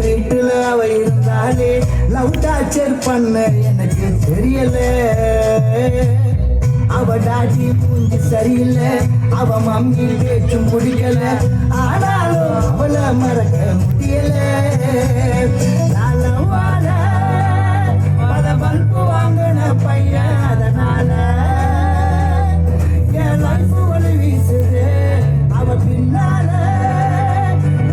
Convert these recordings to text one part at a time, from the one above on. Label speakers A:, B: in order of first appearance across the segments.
A: வீட்டுல அவ இருந்தாலே லவ் டார்ச்சர் பண்ண எனக்கு தெரியல. அவ டாடி மூஞ்சி சரியில்லை, அவ மம்மி பேச்சும் முடிக்கல. ஆனாலும் அவளை மறக்க முடியல. வாழ பல பல்பு வாங்கின பையன், அதனால என் லைஃப் ஒளி வீசுது அவ பின்னால.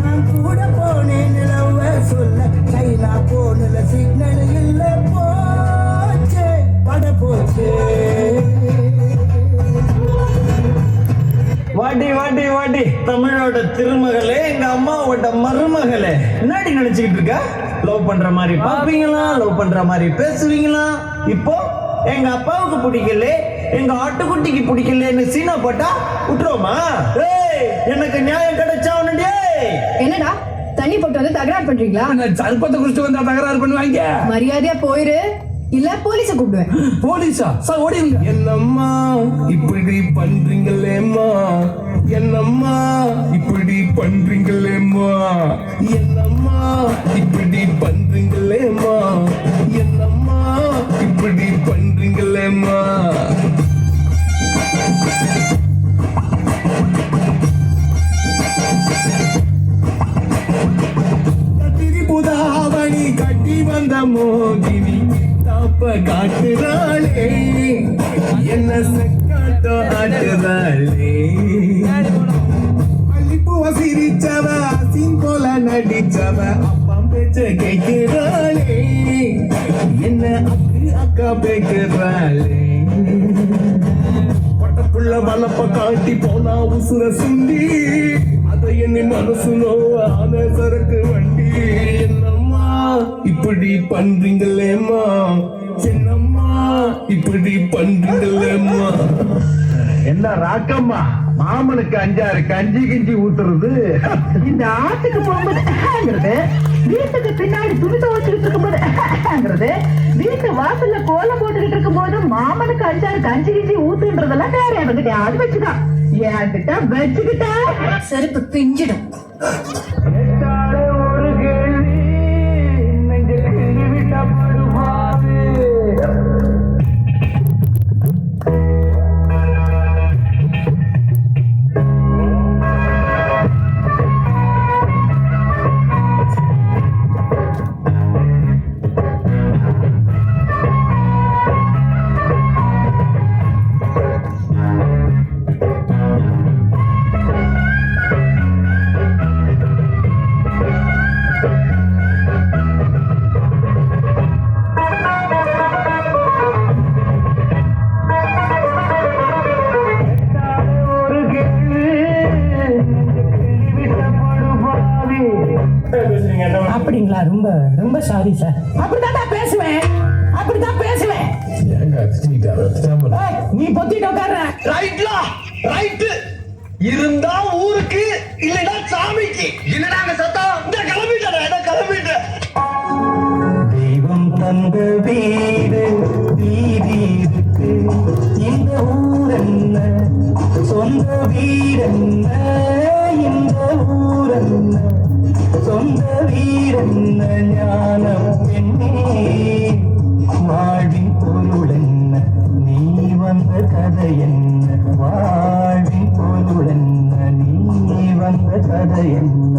A: நான் கூட போனேன் நிலவ சொல்ல, கைலா போனல சிக்னல் இல்ல, போச்சு பட போச்சு.
B: வாடி வாடி வாடி தமிழோட திருமகளே, எங்க அம்மாவோட மருமகளே. முன்னாடி நினைச்சுக்கிட்டு இருக்க? லவ் பண்ற மாதிரி பாப்பீங்களா, லவ் பண்ற மாதிரி பேசுவீங்களா? இப்போ எங்க அப்பாவுக்கு பிடிக்கல, எங்க ஆட்டுக்குட்டிக்கு பிடிக்கலன்னு சீனா போட்டா விட்டுருவோமா? எனக்கு நியாயம் கிடைச்சா உடனே.
C: என்னடா தண்ணி போட்டு வந்து தகராறு பண்றீங்களா?
D: சர்பத்தை குடிச்சிட்டு வந்தா தகராறு பண்ணுவாங்க.
C: மரியாதையா போயிரு, இல்ல போலீஸ கூப்பிடுவேன்.
D: போலீஸா? சார் ஓடிடுங்க.
A: என்னம்மா இப்படி பண்றீங்களேம்மா, என்னம்மா இப்படி பண்றீங்களேம்மா, என்னம்மா இப்படி பண்றீங்களேம்மா, என்னம்மா இப்படி பண்றீங்களேம்மா. புதாவணி கட்டி வந்த மோகினி தாப்ப காட்டுறாளே, என்ன செக்காட்டோ ஆட்டுறாளே. அள்ளிப்பூவ சிரிச்சவ அசின் போல நடிச்சவ அப்பா பேச்ச கேட்கிறாளே, என்ன அக்கு அக்கா பேக்குறாளே. பட்டப்புள்ள வளப்ப காட்டி போனா உசுர சுண்டி, அதை எண்ணி மனசு நோவான சரக்கு வண்டி. என்னம்மா இப்படி பண்றீங்களேம்மா, என்னம்மா இப்படி பண்றீங்களேம்மா.
B: என்ன ராக்கம்மா, மாமனுக்கு 5-6 கஞ்சி கிஞ்சி ஊத்துறது?
E: இந்த ஆட்டுக்கு போகும்போது வீட்டுக்கு பின்னாடி துணி துவச்சுக்கிட்டு இருக்கும்போது, வீட்டு வாசல்ல கோலம் போட்டுக்கிட்டு இருக்கும் போது மாமனுக்கு 5-6 கஞ்சி கிஞ்சி ஊத்துன்றதெல்லாம் வேற வந்துட்டு அது வச்சுதான் ஏன்கிட்ட வச்சுக்கிட்டா
C: செருப்பு பிஞ்சிடும்.
B: ஒரு கேள்வி நெஞ்ச கிள்ளி விட்ட படுவாது.
E: அப்படிங்களா? ரொம்ப ரொம்ப சாரி சார். அப்படித்தான் பேசுவேன், அப்படித்தான் பேசுவேன். நீ பொத்திட்டு உட்கார்ற.
B: ரைட்லா ரைட். இருந்தா ஊருக்கு, இல்லடா சாமிக்கு. என்னடா சத்தம்? இந்த கிளம்பிட்டேன் கிளம்பிட்டேன்.
A: தெய்வம் தந்த வீடு வீதி இருக்கு, இந்த ஊர் என்ன சொந்த வீடென்ன, இந்த ஊர் என்ன சொந்த வீடென்ன. ஞானம் பெண்ணே வாழ்வின் பொருள் என்ன, நீ வந்த கதை என்ன, வாழ்வின் பொருள் என்ன, நீ வந்த கதை என்ன.